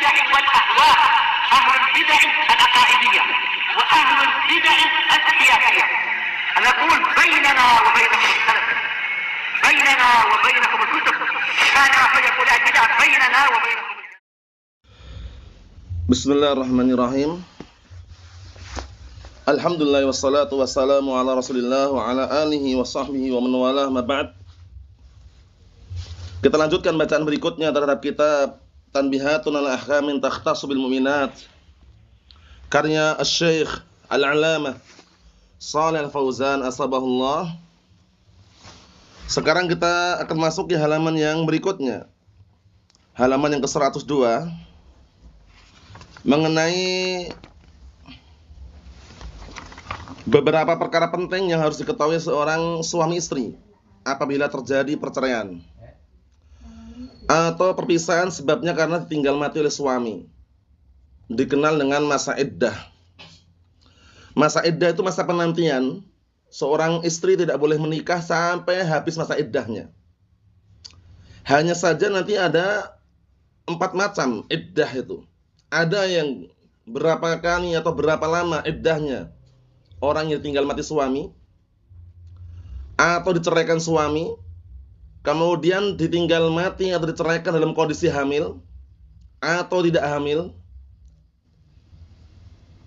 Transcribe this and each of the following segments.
البدع والأهواء، أهل البدع العقائدية وأهل البدع السياسية. نقول بيننا وبينكم السلف، بيننا وبينكم الكتب، كان فيقول البدع بيننا وبينكم. Bismillahirrahmanirrahim. Alhamdulillah wassalatu wassalamu ala Rasulillah wa ala alihi wa sahbihi wa man walah, ma ba'd. Kita lanjutkan bacaan berikutnya terhadap kitab Tanbihatun ala Ahkamin Takhtassu bil Mu'minat, karya Asy-Syaikh Al-'Allamah Shalih Al-Fauzan asbahullah. Sekarang kita akan masuk ke halaman yang berikutnya, halaman yang ke-102, mengenai beberapa perkara penting yang harus diketahui seorang suami istri apabila terjadi perceraian atau perpisahan sebabnya karena ditinggal mati oleh suami. Dikenal dengan masa iddah. Masa iddah itu masa penantian. Seorang istri tidak boleh menikah sampai habis masa iddahnya. Hanya saja nanti ada 4 macam iddah itu. Ada yang berapa kali atau berapa lama iddahnya orang yang tinggal mati suami atau diceraikan suami, kemudian ditinggal mati atau diceraikan dalam kondisi hamil atau tidak hamil,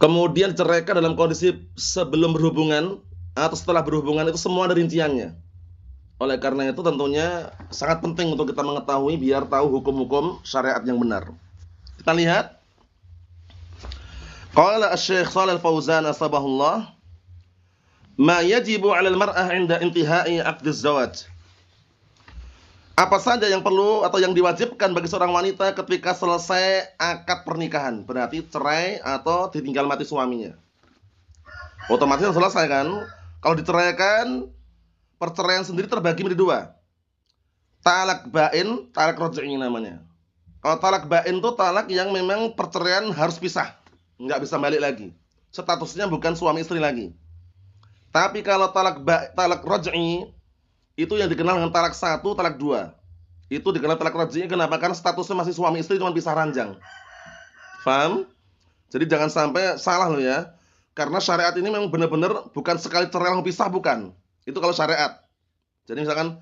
kemudian diceraikan dalam kondisi sebelum berhubungan atau setelah berhubungan. Itu semua ada rinciannya. Oleh karena itu tentunya sangat penting untuk kita mengetahui biar tahu hukum-hukum syariat yang benar. Kita lihat, qala Asy-Syaikh Shalih Al-Fauzan asbahullah, ma yajibu 'alal mar'ah 'inda intihai 'aqdiz zawaj. Apa saja yang perlu atau yang diwajibkan bagi seorang wanita ketika selesai akad pernikahan, berarti cerai atau ditinggal mati suaminya. Otomatis selesai kan? Kalau diceraikan, perceraian sendiri terbagi menjadi 2. Talak bain, talak raj'i namanya. Kalau talak bain itu talak yang memang perceraian harus pisah, enggak bisa balik lagi. Statusnya bukan suami istri lagi. Tapi kalau talak raj'i itu yang dikenal dengan talak 1, talak 2. Itu dikenal talak raj'i kenapa? Karena statusnya masih suami istri, cuma pisah ranjang. Paham? Jadi jangan sampai salah loh ya. Karena syariat ini memang benar-benar bukan sekali cerai langsung pisah, bukan. Itu kalau syariat. Jadi misalkan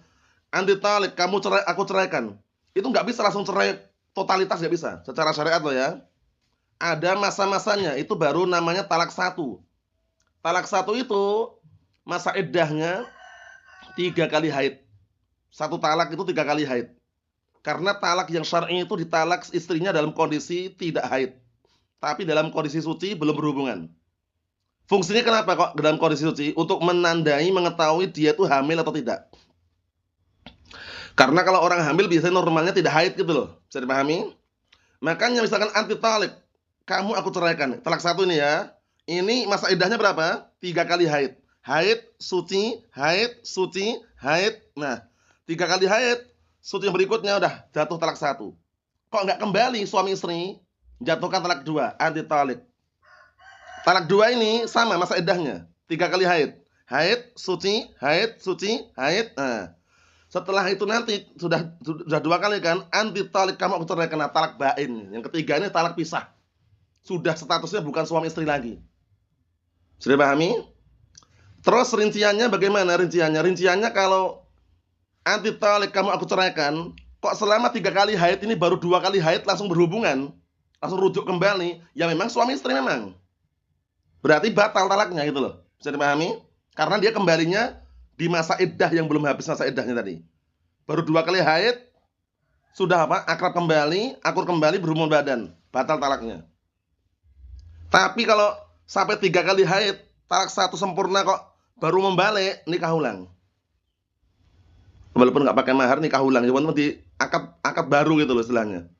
anti talik, kamu cerai, aku ceraikan. Itu nggak bisa langsung cerai totalitas, nggak bisa. Secara syariat loh ya. Ada masa-masanya, itu baru namanya talak 1. Talak 1 itu masa iddahnya 3 kali haid. 1 talak itu 3 kali haid. Karena talak yang syar'i itu ditalak istrinya dalam kondisi tidak haid, tapi dalam kondisi suci belum berhubungan. Fungsinya kenapa kok dalam kondisi suci? Untuk menandai, mengetahui dia itu hamil atau tidak. Karena kalau orang hamil biasanya normalnya tidak haid gitu loh. Bisa dipahami? Makanya misalkan anti talik, kamu aku ceraikan. Talak 1 ini ya. Ini masa iddahnya berapa? 3 kali haid. Haid, suci, haid, suci, haid. Nah, 3 kali haid, suci yang berikutnya udah jatuh talak 1. Kok nggak kembali suami istri? Jatuhkan talak 2, anti talik. Talak 2 ini sama masa iddahnya, 3 kali haid. Haid, suci, haid, suci, haid. Nah, setelah itu nanti sudah 2 kali kan, anti talik, kamu aku ceraikan. Nah, talak bain. Yang ketiga ini talak pisah. Sudah statusnya bukan suami istri lagi. Sudah pahami? Terus rinciannya bagaimana rinciannya? Rinciannya kalau anti talik, kamu aku ceraikan, kok selama 3 kali haid ini baru 2 kali haid langsung berhubungan, langsung rujuk kembali, ya memang suami istri memang. Berarti batal talaknya gitu loh. Bisa dipahami? Karena dia kembalinya di masa iddah yang belum habis masa iddahnya tadi. Baru 2 kali haid, sudah apa? Akrab kembali, akur kembali, berhubungan badan. Batal talaknya. Tapi kalau sampai 3 kali haid, talak 1 sempurna kok, baru membalik, nikah ulang. Walaupun nggak pakai mahar, nikah ulang. Cuma di akad baru gitu loh istilahnya.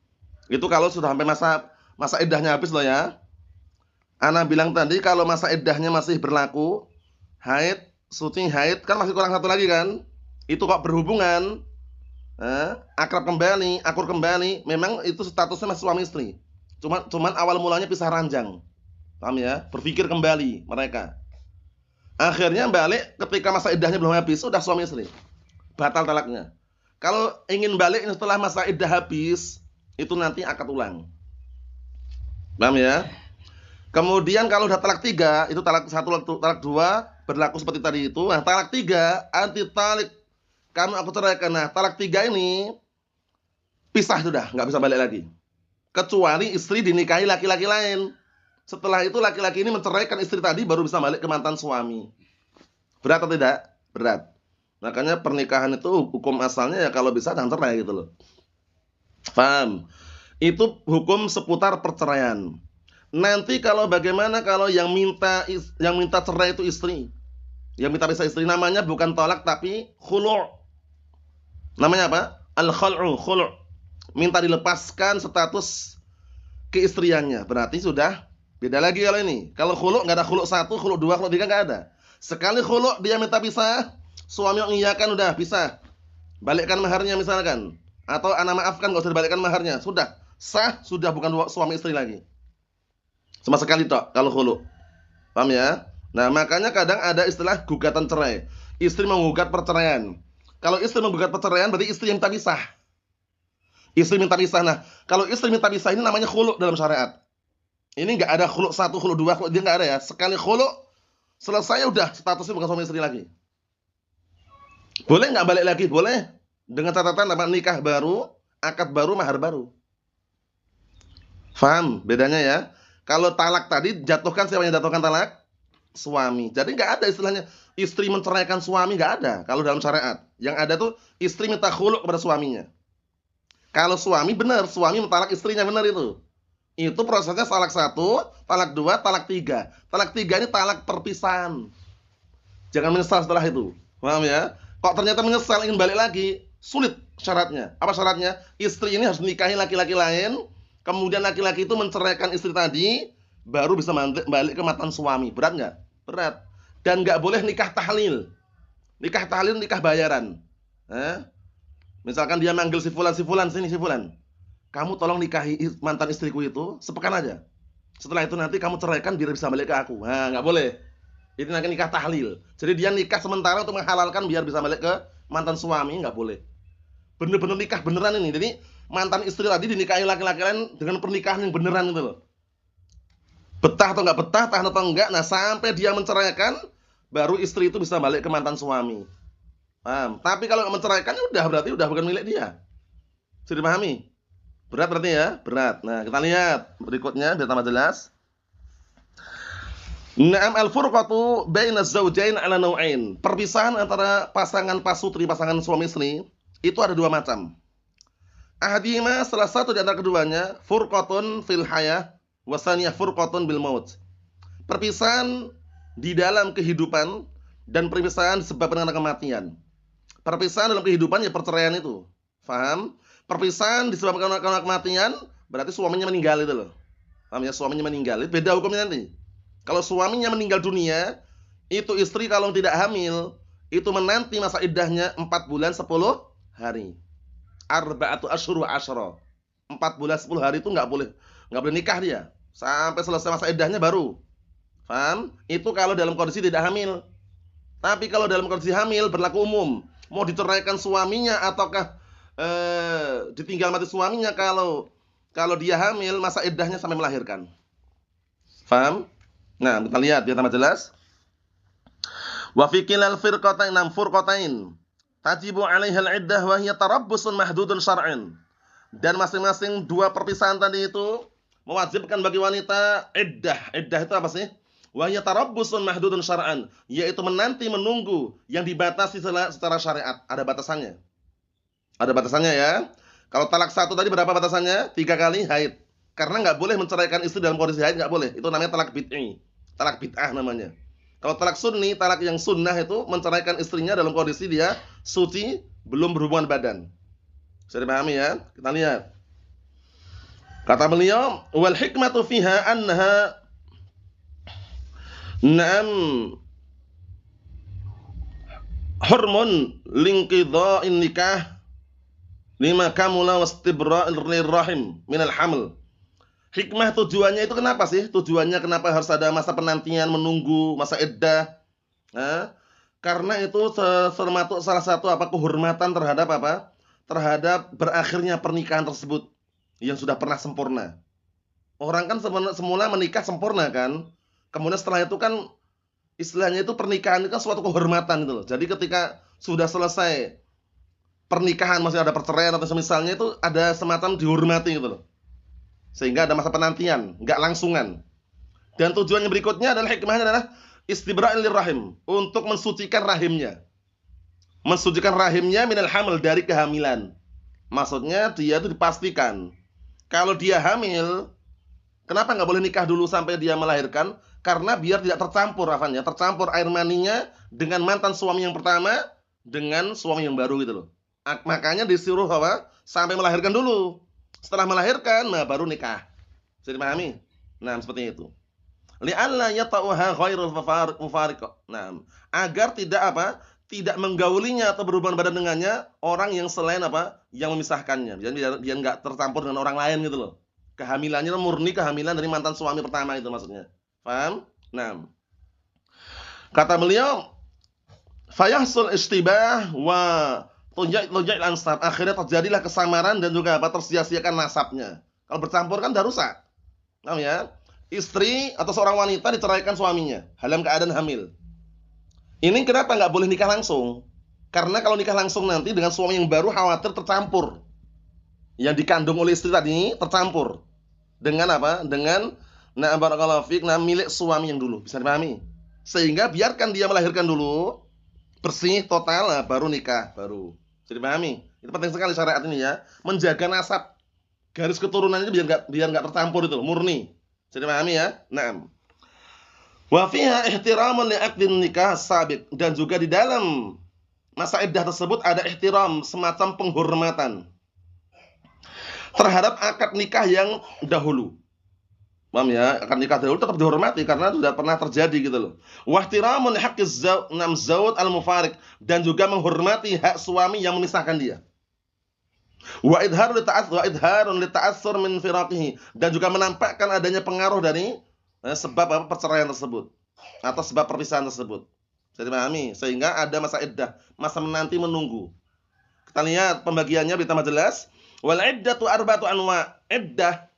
Itu kalau sudah sampai masa iddahnya habis loh ya. Ana bilang tadi kalau masa iddahnya masih berlaku, haid, suci, haid, kan masih kurang 1 lagi kan? Itu kok berhubungan, akrab kembali, akur kembali, memang itu statusnya masih suami istri. Cuman awal mulanya pisah ranjang. Paham ya? Berpikir kembali mereka. Akhirnya balik ketika masa iddahnya belum habis, sudah suami istri. Batal talaknya. Kalau ingin balik setelah masa iddah habis, itu nanti akad ulang. Paham ya? Kemudian kalau udah talak 3, itu talak 1, talak 2 berlaku seperti tadi itu. Nah, talak 3 anti talik. Kamu aku ceraikan. Nah, talak 3 ini pisah sudah, nggak bisa balik lagi. Kecuali istri dinikahi laki-laki lain. Setelah itu laki-laki ini menceraikan istri tadi baru bisa balik ke mantan suami. Berat atau tidak? Berat. Makanya pernikahan itu hukum asalnya ya kalau bisa jangan cerai gitu loh. Paham? Itu hukum seputar perceraian. Nanti kalau bagaimana kalau yang minta cerai itu istri. Yang minta pisah istri namanya bukan tolak tapi khulu'. Namanya apa? Al-khul'u, khulu'. Minta dilepaskan status keistriannya. Berarti sudah beda lagi kalau ini. Kalau khulu' enggak ada khulu' 1, khulu' 2, khulu' 3 enggak ada. Sekali khulu' dia minta pisah, suami mengiyakan udah pisah. Balikkan maharnya misalkan. Atau ana maafkan enggak usah dibalikkan maharnya. Sudah sah, sudah bukan suami istri lagi. Sama sekali tok kalau khulu'. Paham ya? Nah, makanya kadang ada istilah gugatan cerai. Istri menggugat perceraian. Kalau istri menggugat perceraian berarti istri yang minta pisah. Istri minta pisah. Nah, kalau istri minta pisah ini namanya khulu' dalam syariat. Ini enggak ada khulu' 1, khulu' 2, khulu' dia enggak ada ya. Sekali khulu' selesai udah statusnya bukan suami istri lagi. Boleh enggak balik lagi? Boleh. Dengan catatan apa? Nikah baru, akad baru, mahar baru. Faham bedanya ya? Kalau talak tadi jatuhkan siapa yang jatuhkan talak? Suami. Jadi enggak ada istilahnya istri menceraikan suami, enggak ada kalau dalam syariat. Yang ada tuh istri minta khulu' kepada suaminya. Kalau suami benar, suami mentalak istrinya benar itu. Itu prosesnya talak 1, talak 2, talak 3. Talak 3 ini talak perpisahan. Jangan menyesal setelah itu. Paham ya? Kok ternyata menyesal ingin balik lagi, sulit syaratnya. Apa syaratnya? Istri ini harus nikahi laki-laki lain, kemudian laki-laki itu menceraikan istri tadi, baru bisa balik ke mantan suami. Berat nggak? Berat. Dan nggak boleh nikah tahlil. Nikah tahlil nikah bayaran. Misalkan dia manggil si fulan, sini si fulan. Kamu tolong nikahi mantan istriku itu sepekan aja. Setelah itu nanti kamu ceraikan biar bisa balik ke aku. Nah, nggak boleh. Itu nanti nikah tahlil. Jadi dia nikah sementara untuk menghalalkan biar bisa balik ke mantan suami, nggak boleh. Bener-bener nikah beneran ini. Jadi mantan istri tadi dinikahi laki-laki lain dengan pernikahan yang beneran gitu loh. Betah atau nggak betah, tahan atau enggak. Nah, sampai dia menceraikan, baru istri itu bisa balik ke mantan suami. Paham? Tapi kalau menceraikan udah berarti udah bukan milik dia. Sudah dipahami? Berat berarti ya? Berat. Nah, kita lihat berikutnya biar tambah jelas. Na'am al-furqatu baina az-zawjain 'ala naw'ain. Perpisahan antara pasangan pasutri, pasangan suami istri, itu ada dua macam. Ahadihima, salah satu di antara keduanya, furqatun fil hayah wa tsaniyah furqatun bil maut. Perpisahan di dalam kehidupan dan perpisahan disebabkan karena kematian. Perpisahan dalam kehidupan ya perceraian itu. Faham? Perpisahan disebabkan karena kematian berarti suaminya meninggal itu loh. Paham ya? Suaminya meninggal. Itu beda hukumnya nanti. Kalau suaminya meninggal dunia, itu istri kalau tidak hamil, itu menanti masa iddahnya 4 bulan 10 hari. Arba'atu asyhur wa asyra. 4 bulan 10 hari itu enggak boleh nikah dia. Sampai selesai masa iddahnya baru. Paham? Itu kalau dalam kondisi tidak hamil. Tapi kalau dalam kondisi hamil berlaku umum. Mau diceraikan suaminya ataukah ditinggal mati suaminya kalau dia hamil masa iddahnya sampai melahirkan. Paham? Nah, kita lihat biar tambah jelas. Wa fi kilal firqatain nam furqatain tajibu 'alaiha al-'iddah wa hiya tarabbusun mahdudun syar'an. Dan masing-masing dua perpisahan tadi itu mewajibkan bagi wanita iddah. Iddah itu apa sih? Wa hiya tarabbusun mahdudun syar'an, yaitu menanti menunggu yang dibatasi secara syariat. Ada batasannya. Ada batasannya ya. Kalau talak 1 tadi berapa batasannya? 3 kali haid. Karena enggak boleh menceraikan istri dalam kondisi haid, enggak boleh. Itu namanya talak bid'i. Talak bid'ah namanya. Kalau talak sunni, talak yang sunnah itu menceraikan istrinya dalam kondisi dia suci, belum berhubungan badan. Bisa dipahami ya? Kita lihat. Kata beliau, wal hikmatu fiha annaha na'am hurmun linqidha'in nikah lima kamula wastibra'il rahim minal haml. Hikmah tujuannya itu kenapa sih? Tujuannya kenapa harus ada masa penantian, menunggu, masa iddah? Karena itu termasuk salah satu kehormatan terhadap terhadap berakhirnya pernikahan tersebut yang sudah pernah sempurna. Orang kan semula menikah sempurna kan. Kemudian setelah itu kan istilahnya itu pernikahan itu kan suatu kehormatan itu loh. Jadi ketika sudah selesai pernikahan, masih ada perceraian atau semisalnya, itu ada semacam dihormati gitu loh. Sehingga ada masa penantian, nggak langsungan. Dan tujuannya berikutnya adalah hikmahnya adalah istibra'il lirrahim, untuk mensucikan rahimnya. Mensucikan rahimnya minal hamil, dari kehamilan. Maksudnya dia itu dipastikan kalau dia hamil, kenapa nggak boleh nikah dulu sampai dia melahirkan? Karena biar tidak tercampur tercampur air maninya dengan mantan suami yang pertama dengan suami yang baru gitu loh. Makanya disuruh apa? Sampai melahirkan dulu. Setelah melahirkan, nah baru nikah. Bisa dipahami? Nah, seperti itu. Li'alla yata'uha ghairul mufariq. Nah, agar tidak apa? Tidak menggaulinya atau berhubungan badan dengannya orang yang selain apa? Yang memisahkannya. Biar enggak tercampur dengan orang lain gitu loh. Kehamilannya murni kehamilan dari mantan suami pertama itu maksudnya. Paham? Nah, kata beliau, fayahsul istibah wa tujai' ansab. Akhirnya terjadilah kesamaran dan juga apa? Tersia-siakan nasabnya. Kalau bercampur kan dah rusak. Paham ya? Istri atau seorang wanita diceraikan suaminya dalam keadaan hamil. Ini kenapa nggak boleh nikah langsung? Karena kalau nikah langsung nanti dengan suami yang baru khawatir tercampur. Yang dikandung oleh istri tadi tercampur dengan apa? Dengan barakallahu fiik, milik suami yang dulu. Bisa dipahami? Sehingga biarkan dia melahirkan dulu, bersih total, baru nikah baru. Bisa dipahami? Itu penting sekali syariat ini ya, menjaga nasab, garis keturunan itu biar nggak tercampur itu, murni. Bisa dipahami ya? Naam. Wa fiha ihtiramun li aqdin nikah sabiq, dan juga di dalam masa iddah tersebut ada ihtiram, semacam penghormatan terhadap akad nikah yang dahulu. Paham ya? Akad nikah dahulu tetap dihormati karena sudah pernah terjadi gitu loh. Wa ihtiramun li haqqiz zawj al-mufariq, dan juga menghormati hak suami yang memisahkan dia. Wa idharun li ta'assur min firaqihi, dan juga menampakkan adanya pengaruh dari sebab perceraian tersebut atau sebab perpisahan tersebut. Bisa dipahami? Sehingga ada masa iddah, masa menanti menunggu. Kita lihat pembagiannya biar tambah jelas. Wal iddatu arba'atu anwa. Iddah,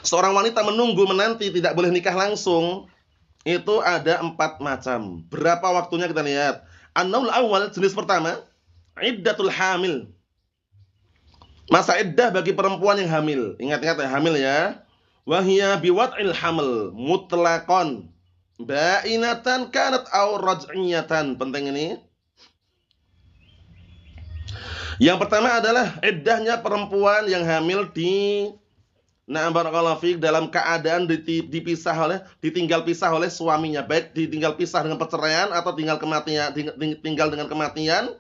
seorang wanita menunggu menanti tidak boleh nikah langsung, itu ada 4 macam. Berapa waktunya kita lihat. An-naul awal, jenis pertama, iddatul hamil. Masa iddah bagi perempuan yang hamil. Ingat-ingat ya, hamil ya. Wahia biwad'il hamil mutlaqan ba'inatan kanat aw raj'iyatan. Penting ini. Yang pertama adalah iddahnya perempuan yang hamil di barakallahu fiik, dalam keadaan ditinggal pisah oleh suaminya, baik ditinggal pisah dengan perceraian atau tinggal dengan kematian.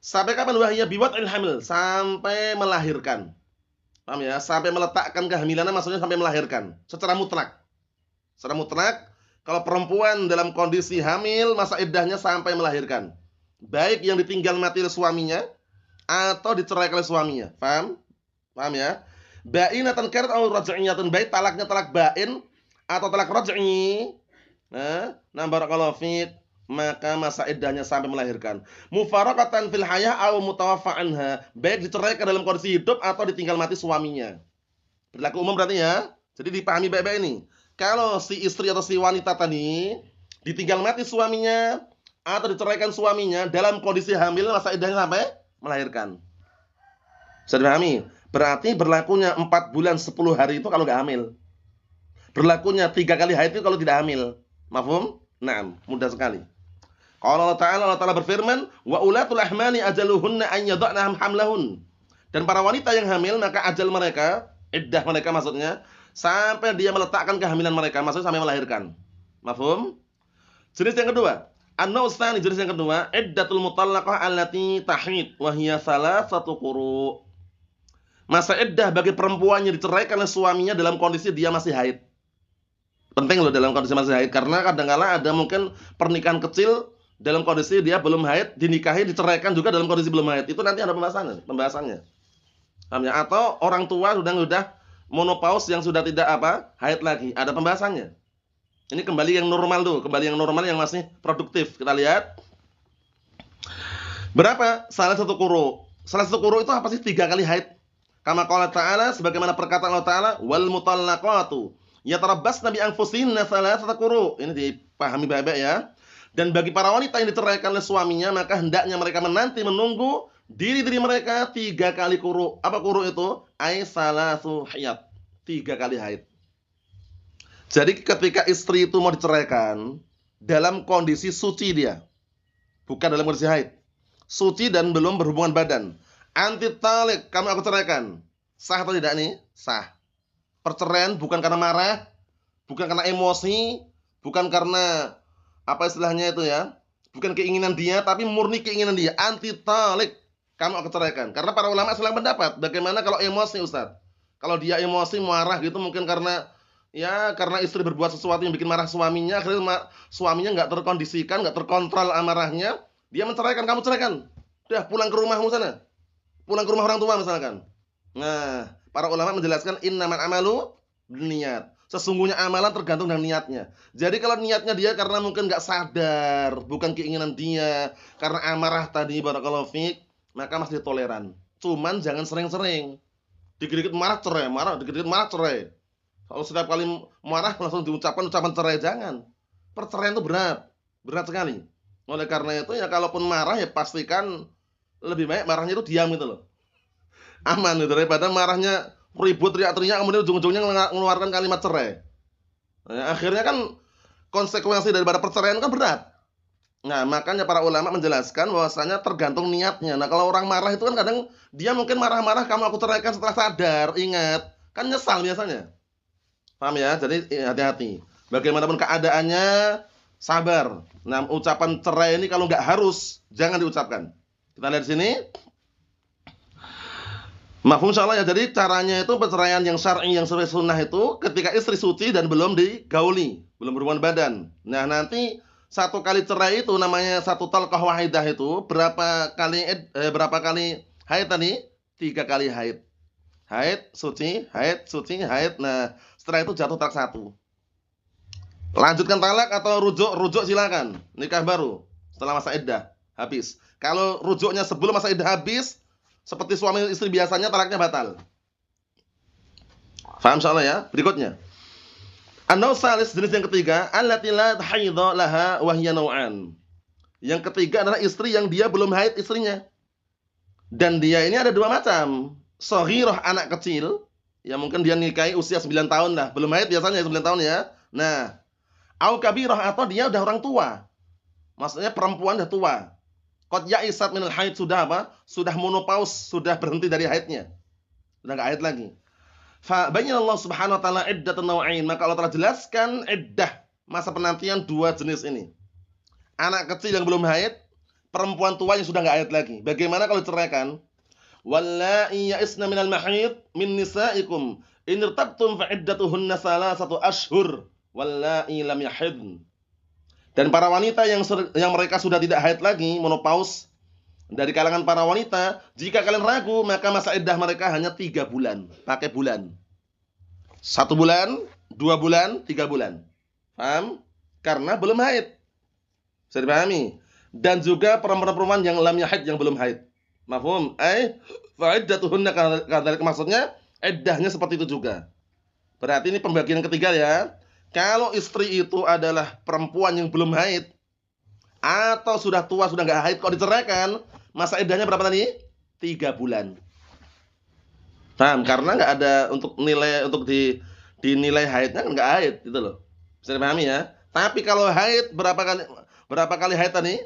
Sampai kapan? Wahia biwad'il hamil, sampai melahirkan. Paham ya? Sampai meletakkan kehamilannya, maksudnya sampai melahirkan secara mutlak. Secara mutlak, kalau perempuan dalam kondisi hamil, masa iddahnya sampai melahirkan. Baik yang ditinggal mati oleh suaminya atau diceraikan oleh suaminya. Paham? Paham ya? Ba'inatan kanat aw raj'iyatan, baik talaknya talak ba'in atau talak raj'i. Barakallahu fiik, maka masa iddahnya sampai melahirkan. Mufaraqatan fil hayah aw mutawaffa anha, baik diceraikan dalam kondisi hidup atau ditinggal mati suaminya. Berlaku umum berarti ya. Jadi dipahami baik-baik ini. Kalau si istri atau si wanita tadi ditinggal mati suaminya atau diceraikan suaminya dalam kondisi hamil, masa iddahnya sampai melahirkan. Bisa dipahami? Berarti berlakunya 4 bulan 10 hari itu kalau enggak hamil. Berlakunya 3 kali haid itu kalau tidak hamil. Mafhum? Naam, mudah sekali. Allah Ta'ala berfirman, wa ulatul ahmani ajaluhunna an yada'na hamlahun. Dan para wanita yang hamil, maka ajal mereka, iddah mereka maksudnya, sampai dia meletakkan kehamilan mereka, maksudnya sampai melahirkan. Mafhum? Jenis yang kedua, an-naw' tsani, jenis yang kedua, iddatul mutallaqah allati tahid wa hiya salasatu quru'. Masa iddah bagi perempuan yang diceraikan oleh suaminya dalam kondisi dia masih haid. Penting loh dalam kondisi masih haid, karena kadang-kala ada mungkin pernikahan kecil dalam kondisi dia belum haid, dinikahi, diceraikan juga dalam kondisi belum haid. Itu nanti ada pembahasannya. Paham ya? Atau orang tua sudah menopause yang sudah tidak haid lagi, ada pembahasannya. Ini kembali yang normal tuh, kembali yang normal yang masih produktif. Kita lihat. Berapa? Salah satu quru. Salah satu quru itu apa sih? 3 kali haid. Kama qala ta'ala, sebagaimana perkataan Allah Ta'ala, wal mutallaqatu yatarabbasna bi anfusihinna thalathata quru. Ini dipahami baik-baik ya. Dan bagi para wanita yang diceraikan oleh suaminya, maka hendaknya mereka menanti menunggu diri-diri mereka 3 kali quru. Apa quru itu? Ai salasu haid. 3 kali haid. Jadi ketika istri itu mau diceraikan, dalam kondisi suci dia, bukan dalam kondisi haid. Suci dan belum berhubungan badan. Anti talik, kamu aku ceraikan. Sah atau tidak nih? Sah. Perceraian bukan karena marah, bukan karena emosi, bukan karena apa istilahnya itu ya, bukan keinginan dia, tapi murni keinginan dia. Anti talik, kamu aku ceraikan. Karena para ulama selang pendapat, bagaimana kalau emosi Ustaz? Kalau dia emosi marah gitu mungkin karena istri berbuat sesuatu yang bikin marah suaminya, akhirnya suaminya nggak terkondisikan, nggak terkontrol amarahnya, dia menceraikan, kamu ceraikan. Udah pulang ke rumahmu sana. Pulang ke rumah orang tua misalkan. Nah, para ulama menjelaskan innamal amalu binniyat. Sesungguhnya amalan tergantung dengan niatnya. Jadi kalau niatnya dia karena mungkin nggak sadar, bukan keinginan dia, karena amarah tadi barakallahu fiik, maka masih toleran. Cuman jangan sering-sering. Dikit-dikit marah cerai, dikit-dikit marah cerai. Kalau setiap kali marah langsung diucapkan ucapan cerai, jangan. Perceraian itu berat sekali. Oleh karena itu ya kalaupun marah ya pastikan lebih baik marahnya itu diam gitu loh. Aman gitu, daripada marahnya ribut teriak-teriak kemudian ujung-ujungnya mengeluarkan kalimat cerai. Nah, akhirnya kan konsekuensi daripada perceraian kan berat. Nah, makanya para ulama menjelaskan bahwasanya tergantung niatnya. Nah, kalau orang marah itu kan kadang dia mungkin marah-marah kamu aku ceraikan setelah sadar, ingat, kan nyesal biasanya. Paham ya? Jadi hati-hati. Bagaimanapun keadaannya, sabar. Nah, ucapan cerai ini kalau nggak harus, jangan diucapkan. Kita lihat di sini. Mafhum insyaallah ya. Jadi caranya itu perceraian yang syar'i yang sesuai sunnah itu ketika istri suci dan belum digauli, belum berhubungan badan. Nah, nanti 1 kali cerai itu namanya 1 talqah wahidah itu berapa kali haid tadi? 3 kali haid. Haid, suci, haid. Nah, setelah itu jatuh talak 1. Lanjutkan talak atau rujuk silakan. Nikah baru setelah masa iddah habis. Kalau rujuknya sebelum masa iddah habis, seperti suami istri biasanya, talaknya batal. Faham insyaallah ya? Berikutnya. An-naw' salis, jenis yang ketiga, allati la haidha laha wa hiya naw'an. Yang ketiga adalah istri yang dia belum haid istrinya. Dan dia ini ada 2 macam. Shaghirah, anak kecil, ya mungkin dia nikahi usia 9 tahun lah, belum haid biasanya 9 tahun ya. Nah, au kabirah, atau dia udah orang tua. Maksudnya perempuan udah tua. Qad ya'isat minal haid, sudah apa? Sudah menopause, sudah berhenti dari haidnya. Sudah enggak haid lagi. Fa bayyana Allah Subhanahu wa taala iddatan naw'ain, maka Allah telah jelaskan iddah, masa penantian 2 jenis ini. Anak kecil yang belum haid, perempuan tua yang sudah enggak haid lagi. Bagaimana kalau diceraikan? Wallahi ya'isna minal mahid min nisaikum in irtabtum fa iddatuhunna 3 ashhur wallahi lam yahidn. Dan para wanita yang mereka sudah tidak haid lagi, menopause, dari kalangan para wanita, jika kalian ragu, maka masa iddah mereka hanya 3 bulan. Pakai bulan. 1 bulan, 2 bulan, 3 bulan. Paham? Karena belum haid. Bisa dipahami? Dan juga perempuan-perempuan yang lam yahid, yang belum haid. Mafhum? Fa iddatuhunna kadzalik, maksudnya iddahnya seperti itu juga. Berarti ini pembagian yang ketiga ya. Kalau istri itu adalah perempuan yang belum haid atau sudah tua, sudah enggak haid, kalau diceraikan, masa iddahnya berapa tadi? 3 bulan. Paham? Karena enggak ada untuk dinilai haidnya, kan enggak haid gitu loh. Bisa dipahami ya? Tapi kalau haid berapa kali haid tadi?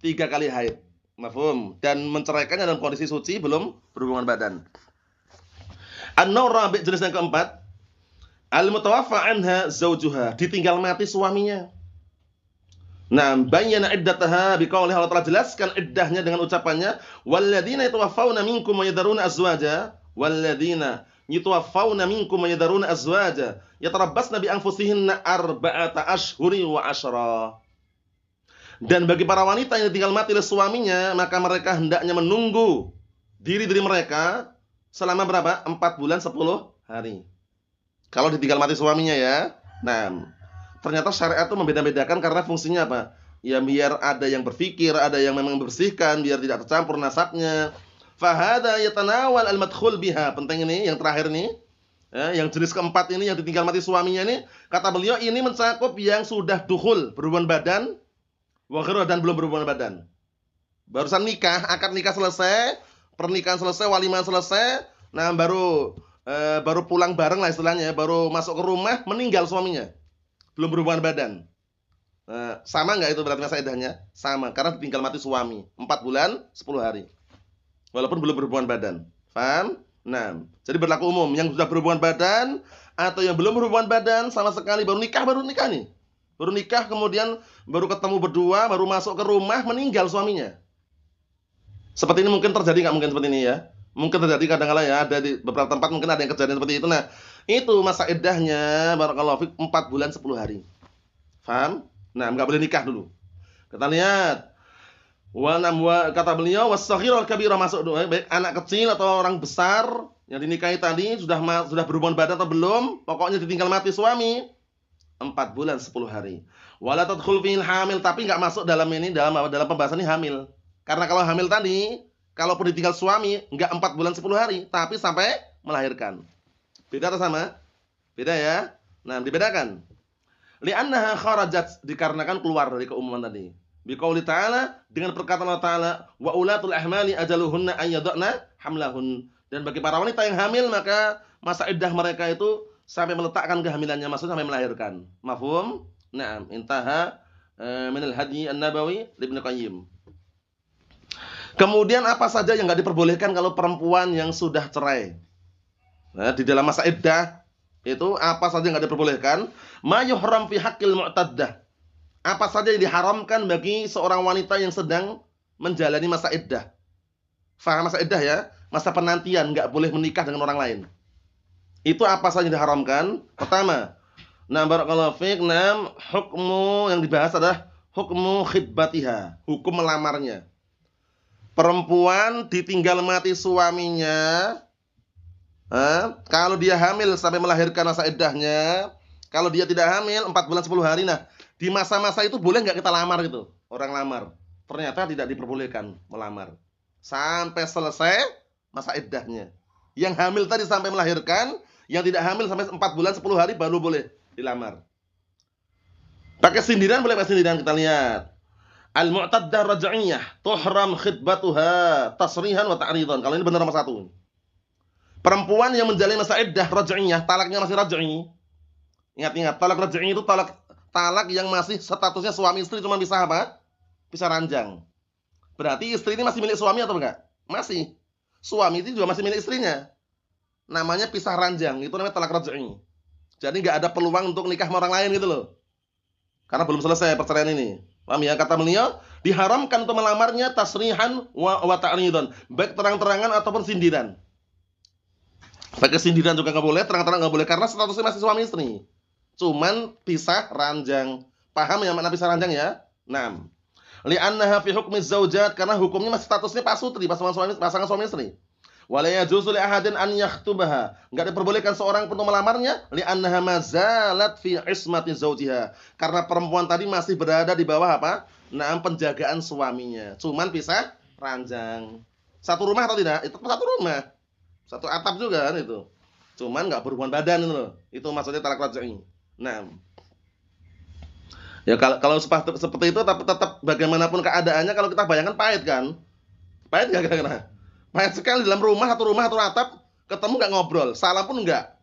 3 kali haid. Mafhum? Dan menceraikannya dalam kondisi suci, belum berhubungan badan. An-naw' rabi', jenis yang keempat, al-mutawaffa anha zawjuha, ditinggal mati suaminya. Nah, bayyana iddataha biqaulih, Allah telah jelaskan iddahnya dengan ucapannya, walladzina yatawaffawna minkum wa yadharuna azwaja, walladzina yatawaffawna minkum wa yadharuna azwaja yatarabbasna bi anfusihinna 4 ashhuri wa 'ashra. Dan bagi para wanita yang ditinggal mati oleh suaminya, maka mereka hendaknya menunggu diri-diri mereka selama berapa? 4 bulan 10 hari. Kalau ditinggal mati suaminya ya. Nah, ternyata syariat itu membeda-bedakan karena fungsinya apa? Ya biar ada yang berpikir, ada yang memang membersihkan, biar tidak tercampur nasabnya. Fahada yatanawal al-madkhul biha. Penting ini yang terakhir nih. Yang jenis keempat ini yang ditinggal mati suaminya ini, kata beliau ini mencakup yang sudah dukhul, berhubungan badan, wa ghairu dan belum berhubungan badan. Barusan nikah, akad nikah selesai, pernikahan selesai, walimah selesai, nah baru pulang bareng lah istilahnya, baru masuk ke rumah meninggal suaminya. Belum berhubungan badan. Sama enggak itu berarti masa iddahnya? Sama, karena ditinggal mati suami 4 bulan 10 hari. Walaupun belum berhubungan badan. Paham? Nah, jadi berlaku umum yang sudah berhubungan badan atau yang belum berhubungan badan sama sekali baru nikah nih. Baru nikah kemudian baru ketemu berdua, baru masuk ke rumah meninggal suaminya. Seperti ini mungkin terjadi nggak mungkin seperti ini ya? Mungkin terjadi kadang-kala ya, ada di beberapa tempat mungkin ada yang kejadian seperti itu. Nah, itu masa iddahnya barakallahu fik 4 bulan 10 hari. Paham? Nah, enggak boleh nikah dulu. Kita lihat. Kata beliau was-saghir wal-kabirah masuk doa, baik anak kecil atau orang besar yang dinikahi tadi sudah berhubungan badan atau belum, pokoknya ditinggal mati suami 4 bulan 10 hari. Wala tadkhul fil hamil, tapi enggak masuk dalam pembahasan ini hamil. Karena kalau hamil tadi, kalaupun ditinggal suami enggak 4 bulan 10 hari, tapi sampai melahirkan. Beda atau sama? Beda ya. Nah, dibedakan. Li'annaha kharajat, dikarenakan keluar dari keumuman tadi. Biqauli ta'ala, dengan perkataan Allah Ta'ala, wa ulatul ahmali ajaluhunna ayyadna hamlahun. Dan bagi para wanita yang hamil maka masa iddah mereka itu sampai meletakkan kehamilannya, maksudnya sampai melahirkan. Mafhum? Naam, intaha min al-hadi an-nabawi Ibnu Qayyim. Kemudian apa saja yang enggak diperbolehkan kalau perempuan yang sudah cerai? Nah, di dalam masa iddah itu apa saja yang enggak diperbolehkan? Ma yuhram fi haqqil mu'taddah. Apa saja yang diharamkan bagi seorang wanita yang sedang menjalani masa iddah. Faham masa iddah ya? Masa penantian, enggak boleh menikah dengan orang lain. Itu apa saja yang diharamkan? Pertama, barakallahu fiik, hukmu yang dibahas adalah hukmu khitbatiha, hukum melamarnya. Perempuan ditinggal mati suaminya, kalau dia hamil sampai melahirkan masa iddahnya, kalau dia tidak hamil 4 bulan 10 hari, nah di masa-masa itu boleh nggak kita lamar gitu? Orang lamar. Ternyata tidak diperbolehkan melamar. Sampai selesai masa iddahnya. Yang hamil tadi sampai melahirkan, yang tidak hamil sampai 4 bulan 10 hari baru boleh dilamar. Pakai sindiran boleh, pakai sindiran kita lihat. Al-mu'taddah raj'iyah, tuhram khitbatuha tasrihan wa ta'ridan. Kalau ini benar nomor 1. Perempuan yang menjalani masa iddah raj'iyah, talaknya masih raj'i. Ingat-ingat, talak raj'i itu talak yang masih statusnya suami istri, cuma bisa apa? Bisa ranjang. Berarti istri ini masih milik suami atau enggak? Masih. Suami itu juga masih milik istrinya. Namanya pisah ranjang, itu namanya talak raj'i. Jadi enggak ada peluang untuk nikah sama orang lain gitu loh. Karena belum selesai perceraian ini. Paham ya? Kata beliau, diharamkan untuk melamarnya tasrihan wa ta'ridan, baik terang-terangan ataupun sindiran. Pakai sindiran juga enggak boleh, terang-terangan enggak boleh karena statusnya masih suami istri. Cuman pisah ranjang. Paham ya makna pisah ranjang ya? 6. Li'annaha fi hukmi zaujat, karena hukumnya masih statusnya pasutri, pasangan suami istri. Wala yajuzu li ahadin an yakhtubaha. Enggak diperbolehkan seorang pun melamarnya, li'annaha mazalat fi ismati zaujiha. Karena perempuan tadi masih berada di bawah apa? Penjagaan suaminya. Cuman pisah ranjang. Satu rumah atau tidak? Itu satu rumah. Satu atap juga kan itu. Cuman enggak berhubungan badan itu loh. Itu maksudnya talak raj'i. Nah, ya kalau seperti itu tetap bagaimanapun keadaannya, kalau kita bayangkan pahit kan? Pahit nggak kira-kira? Pahit sekali dalam rumah atau atap ketemu nggak ngobrol, salam pun nggak,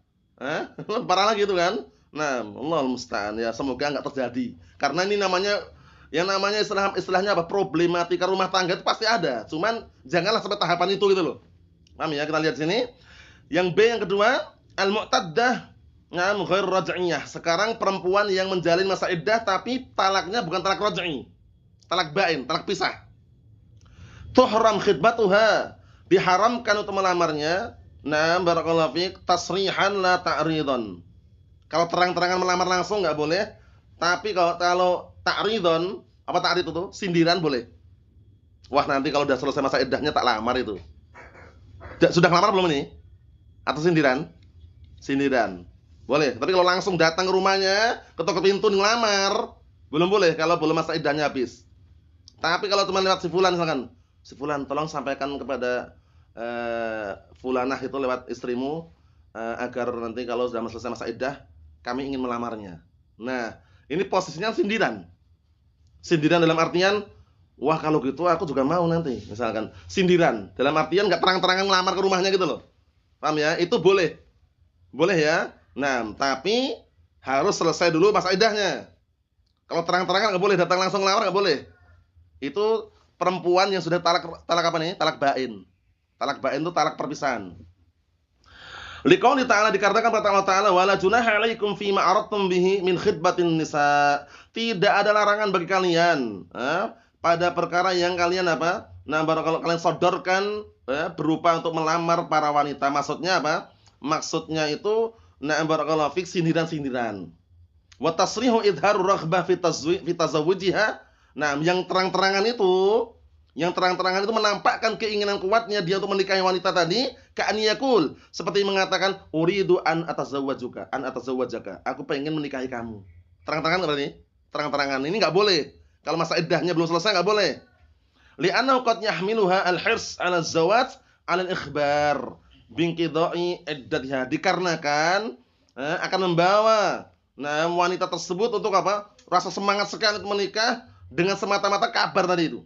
parah lagi itu kan? Nah, Allahul musta'an ya, semoga nggak terjadi. Karena ini namanya istilahnya apa? Problematika rumah tangga itu pasti ada. Cuman janganlah sampai tahapan itu gitu loh. Paham ya? Kita lihat sini. Yang B yang kedua, al-mu'taddah ghair raj'iyah. Sekarang perempuan yang menjalin masa iddah tapi talaknya bukan talak raj'i. Talak bain, talak pisah. Tuhram khitbatuha, diharamkan untuk melamarnya. Barakallahu fiik, tasrihan la ta'ridan. Kalau terang-terangan melamar langsung enggak boleh, tapi kalau ta'ridan, apa ta'rid itu? Sindiran boleh. Wah, nanti kalau udah selesai masa iddahnya tak lamar itu. Sudah lamar belum ini? Atau sindiran? Sindiran. Boleh, tapi kalau langsung datang ke rumahnya, ketok pintu ngelamar, belum boleh kalau belum masa iddahnya habis. Tapi kalau cuma lewat si fulan misalkan, si fulan tolong sampaikan kepada fulanah itu lewat istrimu agar nanti kalau sudah selesai masa iddah kami ingin melamarnya. Nah, ini posisinya sindiran. Sindiran dalam artian, wah kalau gitu aku juga mau nanti, misalkan. Sindiran dalam artian nggak terang-terangan ngelamar ke rumahnya gitu loh. Paham ya? Itu boleh. Boleh ya. Nah, tapi harus selesai dulu masa iddahnya. Kalau terang-terangan nggak boleh, datang langsung ngelamar nggak boleh. Itu perempuan yang sudah talak apa nih? Talak bain. Talak bain itu talak perpisahan. Liqauli ta'ala, dikarenakan kata Allah Ta'ala, wala junaha 'alaikum fima aradtum bihi min khidbatin nisa. Tidak ada larangan bagi kalian pada perkara yang kalian apa? Nah, kalau kalian sodorkan berupa untuk melamar para wanita. Maksudnya apa? Maksudnya itu barakallahu fik, sindiran-sindiran. Wa tasrihu idharu raghbah fi tazawwujiha. Nah, yang terang-terangan itu menampakkan keinginan kuatnya dia untuk menikahi wanita tadi, ka'an yaqul, seperti mengatakan uridu an atazawwajaka. Aku pengen menikahi kamu. Terang-terangan enggak berarti? Terang-terangan. Ini enggak boleh. Kalau masa iddahnya belum selesai enggak boleh. Li'annahu qad yahmiluha al-hirs 'ala az-zawaj 'ala al-ikhbar binqidha'i iddatiha. Dikarenakan akan membawa wanita tersebut untuk apa? Rasa semangat sekali untuk menikah dengan semata-mata kabar tadi itu.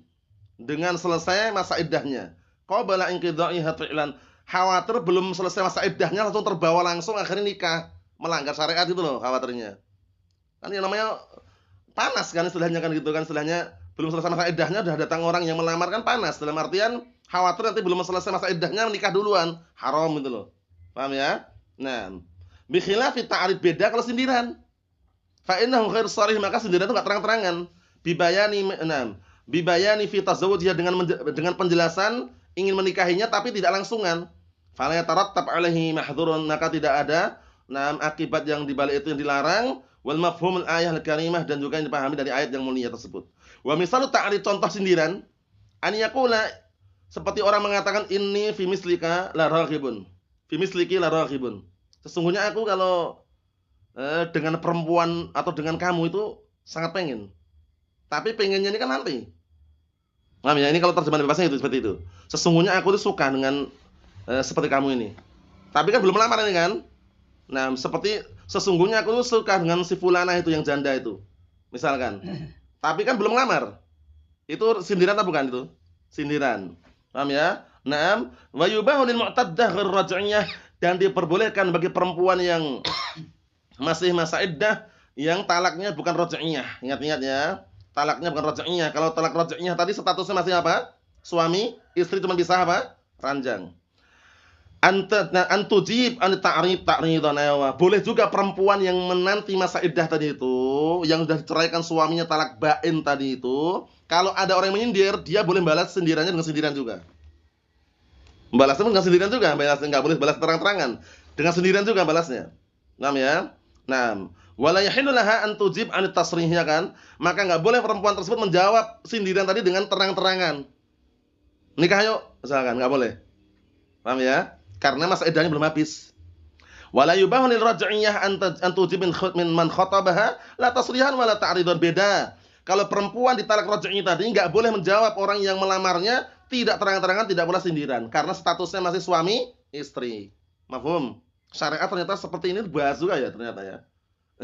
Dengan selesai masa iddahnya. Qabla inqidha'iha fi'lan. Khawatir belum selesai masa iddahnya langsung terbawa langsung akhirnya nikah. Melanggar syariat itu loh khawatirnya. Kan yang namanya panas kan istilahnya kan gitu kan, istilahnya belum selesai masa iddahnya udah datang orang yang melamar kan panas. Dalam artian khawatir nanti belum selesai masa iddahnya menikah duluan. Haram gitu loh. Paham ya? Nah, bi khilafi ta'rif, beda kalau sindiran. Fa innahu ghair sharih, maka sindiran itu enggak terang-terangan. Bibayani fi tazawwujiha, dengan penjelasan ingin menikahinya tapi tidak langsungan. Fala yatarattab alaihi mahdhurun, maka tidak ada akibat yang dibalik itu yang dilarang. Wal mafhumul ayah al-karimah, dan juga yang dipahami dari ayat yang mulia tersebut. Wa misalu ta'rif, contoh sindiran, an yaqula, seperti orang mengatakan inni fi mislika la raghibun. Fi misliki la raghibun. Sesungguhnya aku kalau dengan perempuan atau dengan kamu itu sangat pengen. Tapi pengennya ini kan nanti. Paham ya? Ini kalau terjemahan bebasnya itu seperti itu. Sesungguhnya aku tuh suka dengan seperti kamu ini. Tapi kan belum melamar ini kan? Nah, seperti sesungguhnya aku tuh suka dengan si fulana itu yang janda itu. Misalkan. Tapi kan belum melamar. Itu sindiran atau bukan itu? Sindiran. Paham ya? Naam, wa yubahu lil mu'taddah ghair raj'iyah, dan diperbolehkan bagi perempuan yang masih masa iddah yang talaknya bukan raj'iyah. Ingat-ingat ya. Talaknya bukan raj'iyah. Kalau talak raj'iyah tadi statusnya masih apa? Suami, istri cuma bisa apa? Ranjang. Antujib an ta'rif ta'ridan. Boleh juga perempuan yang menanti masa iddah tadi itu, yang sudah diceraikan suaminya talak bain tadi itu, kalau ada orang yang menyindir, dia boleh balas sindirannya dengan sindiran juga. Balasnya dengan sindiran juga, balasnya enggak boleh balas terang-terangan. Dengan sindiran juga balasnya. Paham ya? Nah, wala yahillu laha an tujib an tasrih, ya kan? Maka enggak boleh perempuan tersebut menjawab sindiran tadi dengan terang-terangan. Nikah yuk, misalkan, enggak boleh. Paham ya? Karena masa iddahnya belum habis. Wala yubahu lil raj'iyah an tujib min man khatabaha la tasrihan wala ta'ridan. Beda. Kalau perempuan ditalak raj'i tadi enggak boleh menjawab orang yang melamarnya, tidak terang-terangan, tidak pula sindiran, karena statusnya masih suami istri. Mafhum? Syariat ternyata seperti ini dibahas juga ya ternyata ya.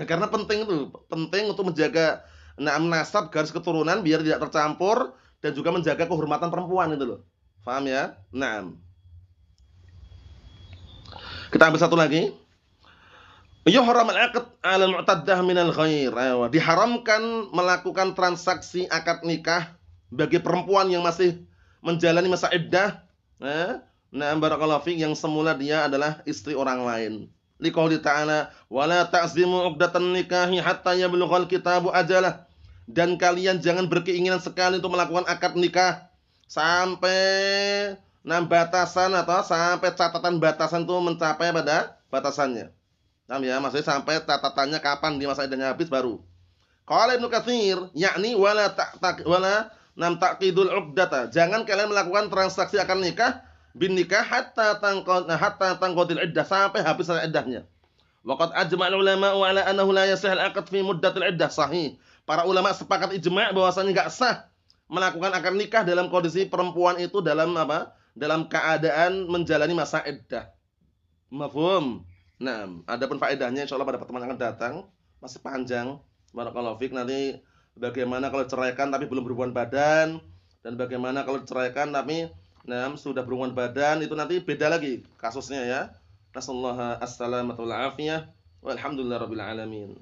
Karena penting itu, penting untuk menjaga nasab, garis keturunan biar tidak tercampur, dan juga menjaga kehormatan perempuan itu loh. Paham ya? Naam. Kita ambil satu lagi. Yuhram al-'aqd 'ala al-mu'taddah min al-ghair. Diharamkan melakukan transaksi akad nikah bagi perempuan yang masih menjalani masa iddah. Barakallahu fiik, yang semula dia adalah istri orang lain. Liqauli ta'ala, "Wala ta'zimu 'uqdatan nikahi hatta yablughal kitabu ajalah." Dan kalian jangan berkeinginan sekali untuk melakukan akad nikah sampai batasan atau sampai catatan batasan itu mencapai pada batasannya. Paham ya? Maksudnya sampai catatannya kapan di masa iddahnya habis baru. Qala Ibnu Katsir, yakni wala taqidul 'uqdata. Jangan kalian melakukan transaksi akad nikah bin nikah hatta tanqadil iddah, sampai habis iddahnya. Waqad ajma'al ulama ala annahu la yasih al-'aqd fi muddatil iddah. Sahih. Para ulama sepakat ijma' bahwasanya enggak sah melakukan akad nikah dalam kondisi perempuan itu dalam apa? dalam keadaan menjalani masa iddah. Mafhum? Nah, adapun faedahnya insyaallah pada pertemuan yang akan datang, masih panjang. Barakallahu fiik. Nanti bagaimana kalau ceraikan tapi belum berhubungan badan, dan bagaimana kalau ceraikan tapi sudah berhubungan badan, itu nanti beda lagi kasusnya ya. Nasallahu as-salamata wal afiyah. Walhamdulillahirabbil alamin.